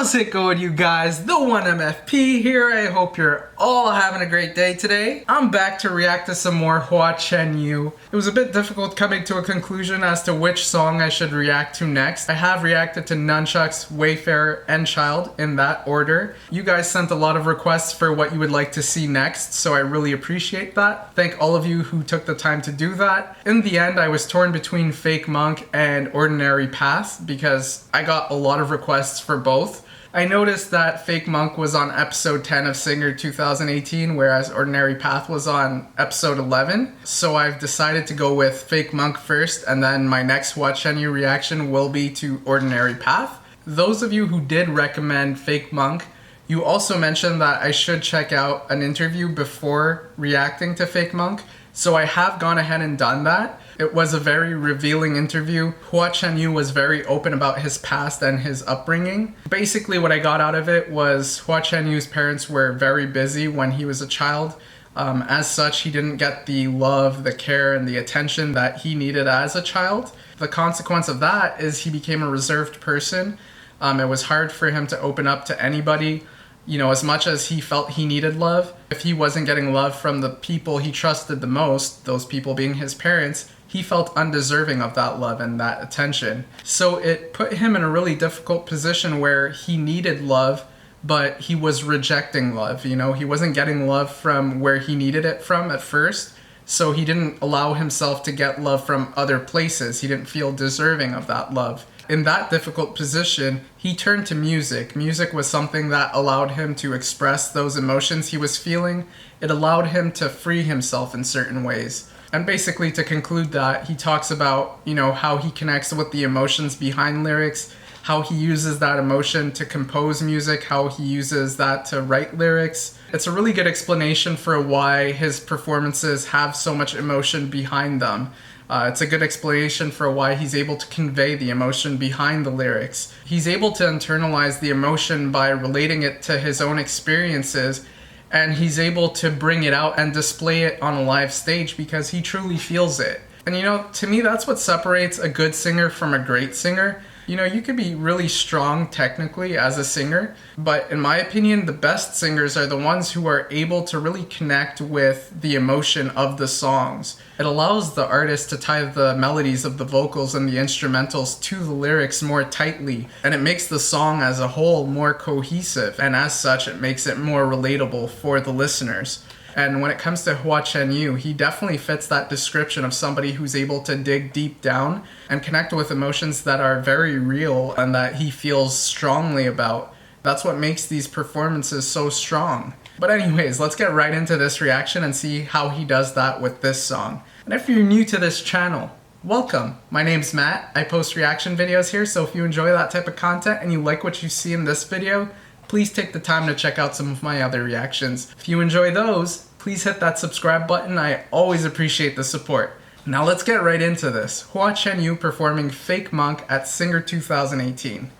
How's it going, you guys? The 1MFP here. I hope you're all having a great day today. I'm back to react to some more Hua Chenyu. It was a bit difficult coming to a conclusion as to which song I should react to next. I have reacted to Nunchucks, Wayfarer, and Child in that order. You guys sent a lot of requests for what you would like to see next, so I really appreciate that. Thank all of you who took the time to do that. In the end, I was torn between Fake Monk and Ordinary Path because I got a lot of requests for both. I noticed that Fake Monk was on episode 10 of Singer 2018, whereas Ordinary Path was on episode 11. So I've decided to go with Fake Monk first, and then my next Hua Chenyu reaction will be to Ordinary Path. Those of you who did recommend Fake Monk, you also mentioned that I should check out an interview before reacting to Fake Monk. So I have gone ahead and done that. It was a very revealing interview. Hua Chenyu was very open about his past and his upbringing. Basically what I got out of it was Hua Chenyu's parents were very busy when he was a child. As such, he didn't get the love, the care, and the attention that he needed as a child. The consequence of that is he became a reserved person. It was hard for him to open up to anybody. You know, as much as he felt he needed love, if he wasn't getting love from the people he trusted the most, those people being his parents, he felt undeserving of that love and that attention. So it put him in a really difficult position where he needed love, but he was rejecting love. You know, he wasn't getting love from where he needed it from at first, so he didn't allow himself to get love from other places. He didn't feel deserving of that love. In that difficult position, he turned to music. Music was something that allowed him to express those emotions he was feeling. It allowed him to free himself in certain ways. And basically, to conclude that, he talks about, you know, how he connects with the emotions behind lyrics, how he uses that emotion to compose music, how he uses that to write lyrics. It's a really good explanation for why his performances have so much emotion behind them. It's a good explanation for why he's able to convey the emotion behind the lyrics. He's able to internalize the emotion by relating it to his own experiences, and he's able to bring it out and display it on a live stage because he truly feels it. And you know, to me, that's what separates a good singer from a great singer. You know, you could be really strong technically as a singer, but in my opinion, the best singers are the ones who are able to really connect with the emotion of the songs. It allows the artist to tie the melodies of the vocals and the instrumentals to the lyrics more tightly, and it makes the song as a whole more cohesive, and as such, it makes it more relatable for the listeners. And when it comes to Hua Chenyu, he definitely fits that description of somebody who's able to dig deep down and connect with emotions that are very real and that he feels strongly about. That's what makes these performances so strong. But anyways, let's get right into this reaction and see how he does that with this song. And if you're new to this channel, welcome. My name's Matt. I post reaction videos here, so if you enjoy that type of content and you like what you see in this video, please take the time to check out some of my other reactions. If you enjoy those, please hit that subscribe button. I always appreciate the support. Now let's get right into this. Hua Chenyu performing Fake Monk at Singer 2018.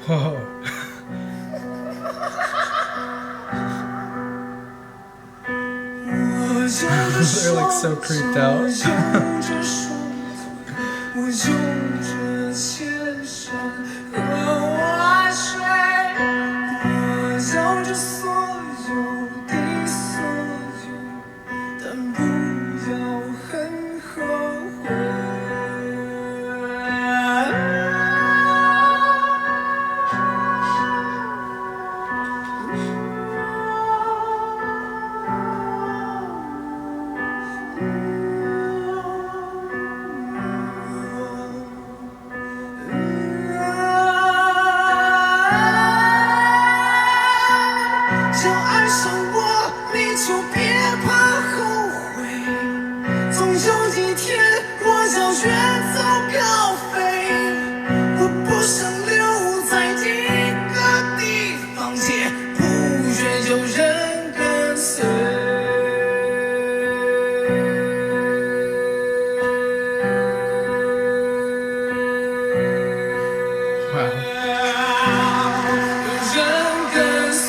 Whoa. They're like so creeped out. 想爱上我，你就别怕后悔。总有一天，我要远走高飞。我不想留在一个地方，也不愿有人跟随。有人跟随。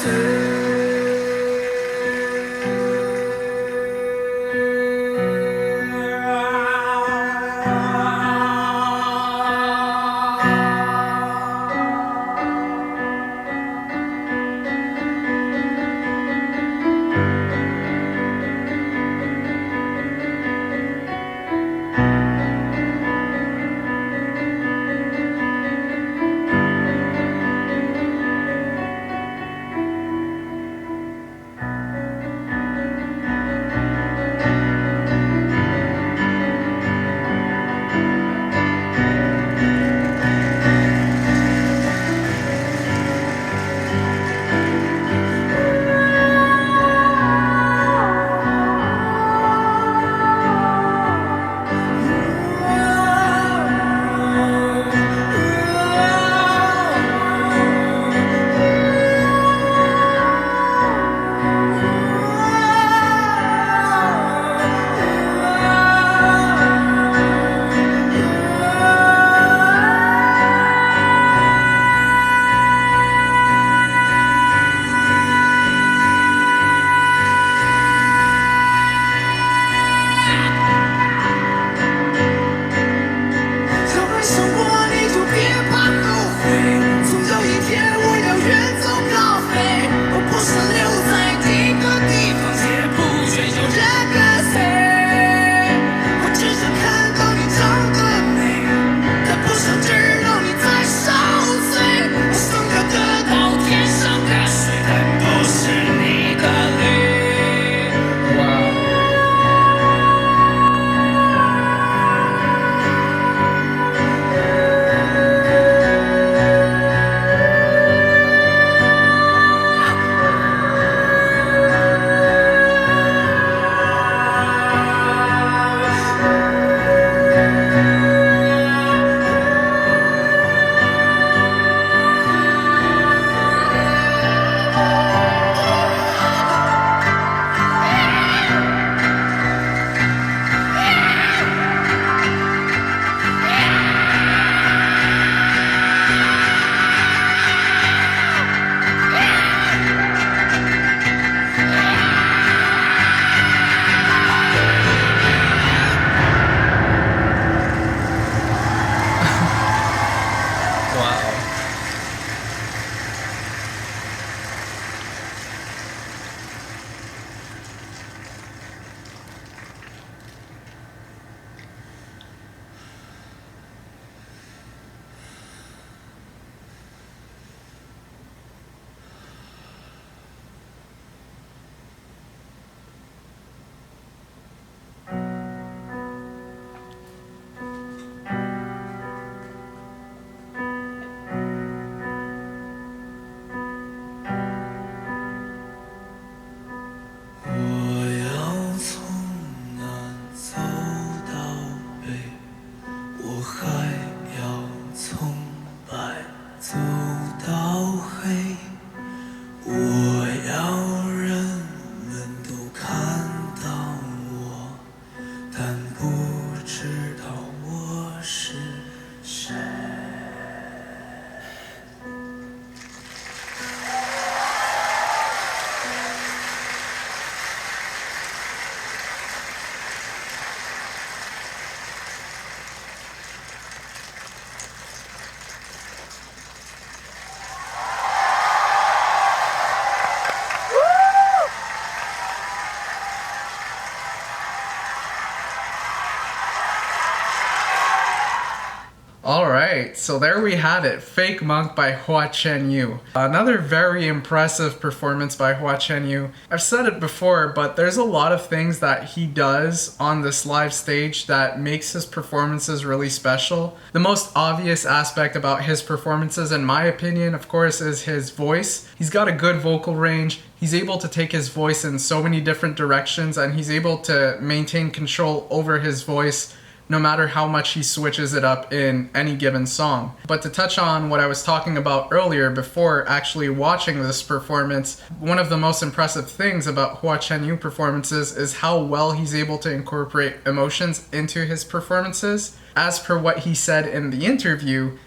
right, so there we have it, Fake Monk by Hua Chenyu. Another very impressive performance by Hua Chenyu. I've said it before, but there's a lot of things that he does on this live stage that makes his performances really special. The most obvious aspect about his performances, in my opinion, of course, is his voice. He's got a good vocal range. He's able to take his voice in so many different directions, and he's able to maintain control over his voice no matter how much he switches it up in any given song. But to touch on what I was talking about earlier before actually watching this performance, one of the most impressive things about Hua Chenyu performances is how well he's able to incorporate emotions into his performances. As per what he said in the interview,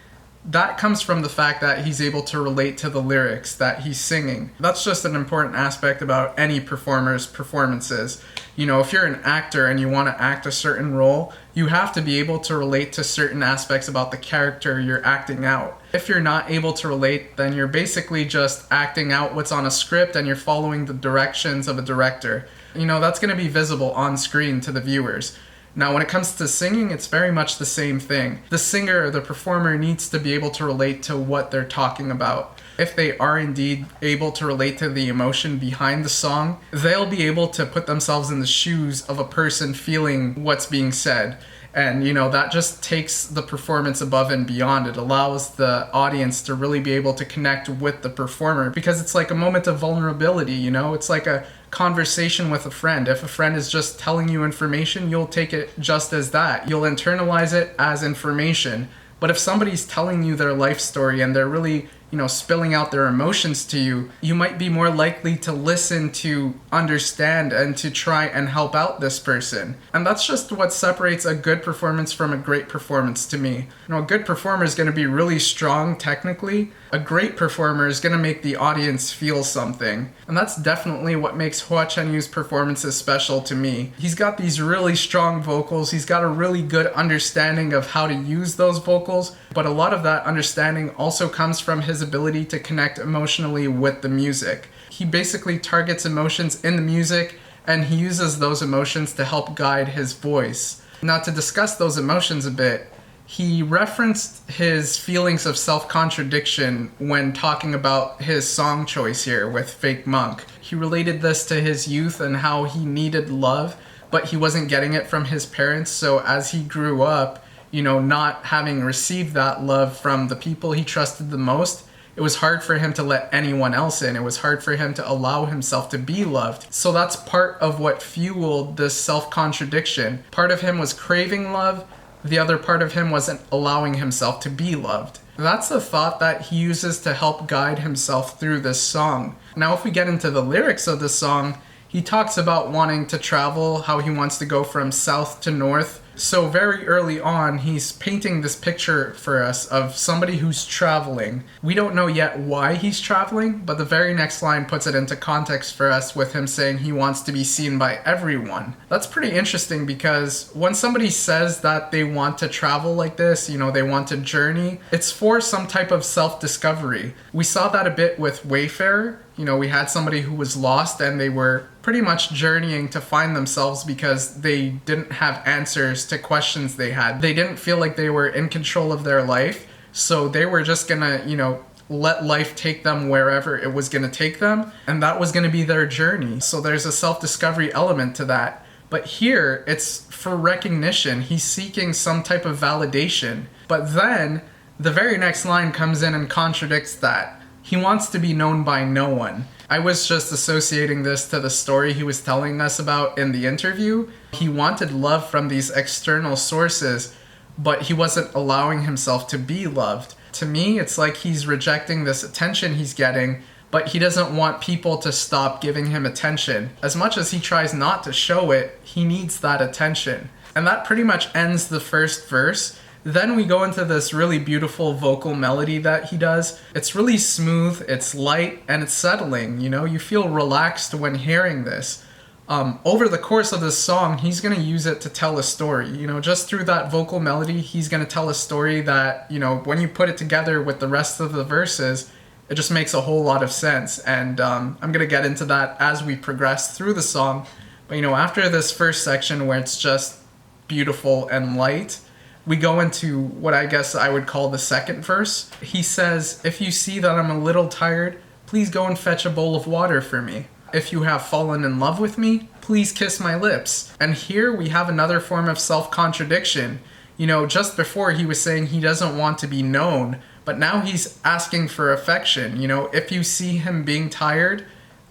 that comes from the fact that he's able to relate to the lyrics that he's singing. That's just an important aspect about any performer's performances. You know, if you're an actor and you want to act a certain role, you have to be able to relate to certain aspects about the character you're acting out. If you're not able to relate, then you're basically just acting out what's on a script and you're following the directions of a director. You know, that's going to be visible on screen to the viewers. Now, when it comes to singing, it's very much the same thing. The singer or the performer needs to be able to relate to what they're talking about. If they are indeed able to relate to the emotion behind the song, they'll be able to put themselves in the shoes of a person feeling what's being said. And, you know, that just takes the performance above and beyond. It allows the audience to really be able to connect with the performer because it's like a moment of vulnerability, you know? It's like a conversation with a friend. If a friend is just telling you information, you'll take it just as that. You'll internalize it as information. But if somebody's telling you their life story and they're really, you know, spilling out their emotions to you, you might be more likely to listen, to understand, and to try and help out this person. And that's just what separates a good performance from a great performance to me. You know, a good performer is going to be really strong technically. A great performer is going to make the audience feel something. And that's definitely what makes Hua Chenyu's performances special to me. He's got these really strong vocals. He's got a really good understanding of how to use those vocals. But a lot of that understanding also comes from his ability to connect emotionally with the music. He basically targets emotions in the music and he uses those emotions to help guide his voice. Now, to discuss those emotions a bit, he referenced his feelings of self-contradiction when talking about his song choice here with Fake Monk. He related this to his youth and how he needed love, but he wasn't getting it from his parents. So as he grew up, you know, not having received that love from the people he trusted the most, it was hard for him to let anyone else in. It was hard for him to allow himself to be loved. So that's part of what fueled this self-contradiction. Part of him was craving love. The other part of him wasn't allowing himself to be loved. That's the thought that he uses to help guide himself through this song. Now, if we get into the lyrics of this song, he talks about wanting to travel, how he wants to go from south to north. So very early on, he's painting this picture for us of somebody who's traveling. We don't know yet why he's traveling, but the very next line puts it into context for us with him saying he wants to be seen by everyone. That's pretty interesting because when somebody says that they want to travel like this, you know, they want to journey, it's for some type of self-discovery. We saw that a bit with Wayfarer. You know, we had somebody who was lost and they were pretty much journeying to find themselves because they didn't have answers to questions they had. They didn't feel like they were in control of their life, so they were just gonna, you know, let life take them wherever it was gonna take them, and that was gonna be their journey. So there's a self-discovery element to that. But here, it's for recognition. He's seeking some type of validation. But then, the very next line comes in and contradicts that. He wants to be known by no one. I was just associating this to the story he was telling us about in the interview. He wanted love from these external sources, but he wasn't allowing himself to be loved. To me, it's like he's rejecting this attention he's getting, but he doesn't want people to stop giving him attention. As much as he tries not to show it, he needs that attention. And that pretty much ends the first verse. Then we go into this really beautiful vocal melody that he does. It's really smooth, it's light, and it's settling, you know? You feel relaxed when hearing this. Over the course of this song, he's gonna use it to tell a story. You know, just through that vocal melody, he's gonna tell a story that, you know, when you put it together with the rest of the verses, it just makes a whole lot of sense. And I'm gonna get into that as we progress through the song. But, you know, after this first section where it's just beautiful and light, we go into what I guess I would call the second verse. He says, "If you see that I'm a little tired, please go and fetch a bowl of water for me. If you have fallen in love with me, please kiss my lips." And here we have another form of self-contradiction. You know, just before he was saying he doesn't want to be known, but now he's asking for affection. You know, if you see him being tired,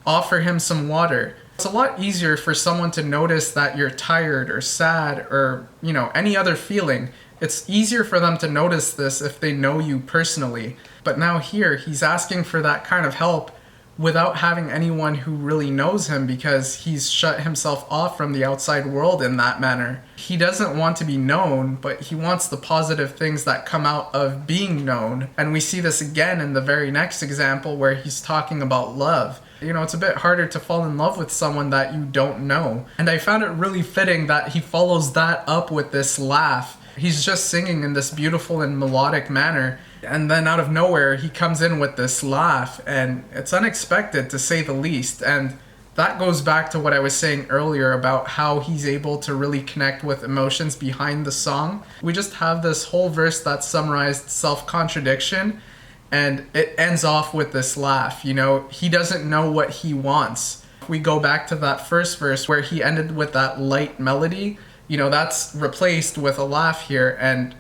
offer him some water. It's a lot easier for someone to notice that you're tired or sad or, you know, any other feeling. It's easier for them to notice this if they know you personally. But now here, he's asking for that kind of help without having anyone who really knows him, because he's shut himself off from the outside world in that manner. He doesn't want to be known, but he wants the positive things that come out of being known. And we see this again in the very next example where he's talking about love. You know, it's a bit harder to fall in love with someone that you don't know. And I found it really fitting that he follows that up with this laugh. He's just singing in this beautiful and melodic manner, and then out of nowhere he comes in with this laugh, and it's unexpected to say the least. And that goes back to what I was saying earlier about how he's able to really connect with emotions behind the song. We just have this whole verse that summarized self-contradiction, and it ends off with this laugh. You know, he doesn't know what he wants. If we go back to that first verse where he ended with that light melody, you know, that's replaced with a laugh here. And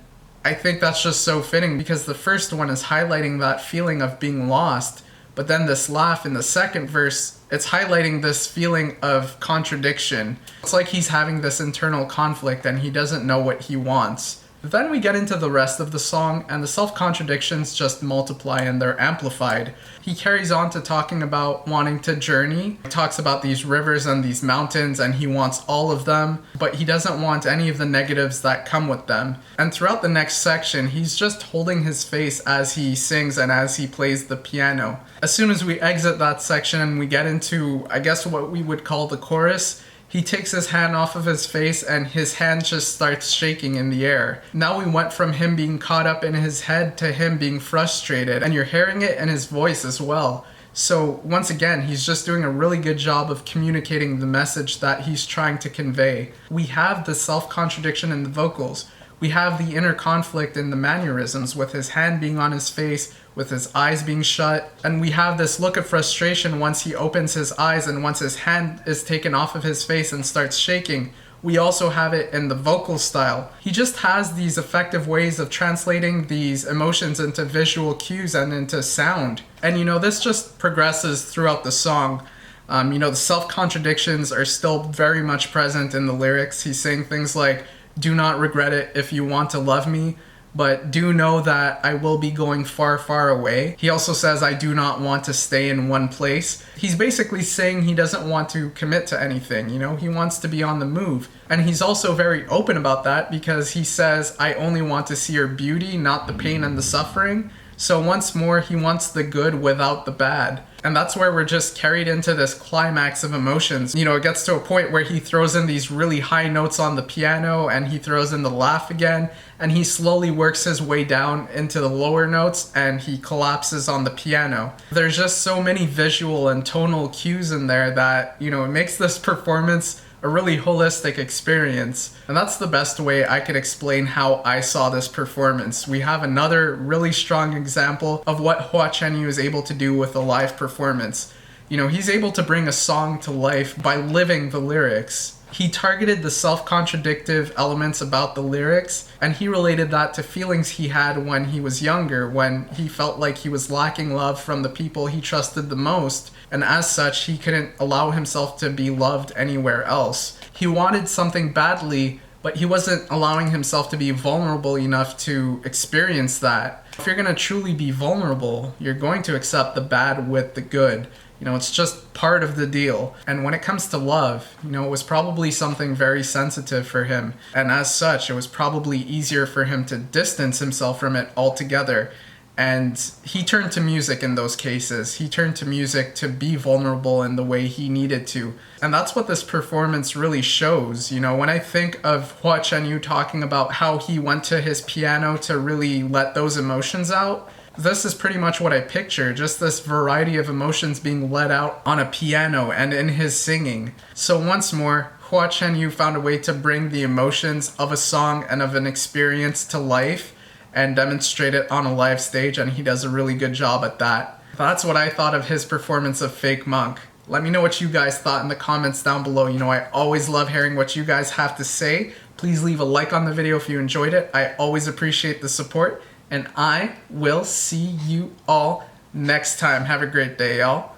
I think that's just so fitting, because the first one is highlighting that feeling of being lost, but then this laugh in the second verse, it's highlighting this feeling of contradiction. It's like he's having this internal conflict and he doesn't know what he wants. Then we get into the rest of the song, and the self-contradictions just multiply and they're amplified. He carries on to talking about wanting to journey. He talks about these rivers and these mountains, and he wants all of them, but he doesn't want any of the negatives that come with them. And throughout the next section, he's just holding his face as he sings and as he plays the piano. As soon as we exit that section and we get into, I guess, what we would call the chorus, he takes his hand off of his face and his hand just starts shaking in the air. Now we went from him being caught up in his head to him being frustrated, and you're hearing it in his voice as well. So once again, he's just doing a really good job of communicating the message that he's trying to convey. We have the self-contradiction in the vocals. We have the inner conflict in the mannerisms, with his hand being on his face, with his eyes being shut, and we have this look of frustration once he opens his eyes and once his hand is taken off of his face and starts shaking. We also have it in the vocal style. He just has these effective ways of translating these emotions into visual cues and into sound. And you know, this just progresses throughout the song. You know, the self-contradictions are still very much present in the lyrics. He's saying things like, "Do not regret it if you want to love me, but do know that I will be going far, far away." He also says, "I do not want to stay in one place." He's basically saying he doesn't want to commit to anything, you know, he wants to be on the move. And he's also very open about that, because he says, "I only want to see your beauty, not the pain and the suffering." So once more, he wants the good without the bad. And that's where we're just carried into this climax of emotions. You know, it gets to a point where he throws in these really high notes on the piano, and he throws in the laugh again, and he slowly works his way down into the lower notes, and he collapses on the piano. There's just so many visual and tonal cues in there that, you know, it makes this performance a really holistic experience. And that's the best way I could explain how I saw this performance. We have another really strong example of what Hua Chenyu is able to do with a live performance. You know, he's able to bring a song to life by living the lyrics. He targeted the self-contradictive elements about the lyrics, and he related that to feelings he had when he was younger, when he felt like he was lacking love from the people he trusted the most, and as such, he couldn't allow himself to be loved anywhere else. He wanted something badly, but he wasn't allowing himself to be vulnerable enough to experience that. If you're gonna truly be vulnerable, you're going to accept the bad with the good. You know, it's just part of the deal. And when it comes to love, you know, it was probably something very sensitive for him. And as such, it was probably easier for him to distance himself from it altogether. And he turned to music in those cases. He turned to music to be vulnerable in the way he needed to. And that's what this performance really shows. You know, when I think of Hua Chenyu talking about how he went to his piano to really let those emotions out, this is pretty much what I picture, just this variety of emotions being let out on a piano and in his singing. So once more, Hua Chenyu found a way to bring the emotions of a song and of an experience to life and demonstrate it on a live stage, and he does a really good job at that. That's what I thought of his performance of Fake Monk. Let me know what you guys thought in the comments down below. You know, I always love hearing what you guys have to say. Please leave a like on the video if you enjoyed it. I always appreciate the support, and I will see you all next time. Have a great day, y'all.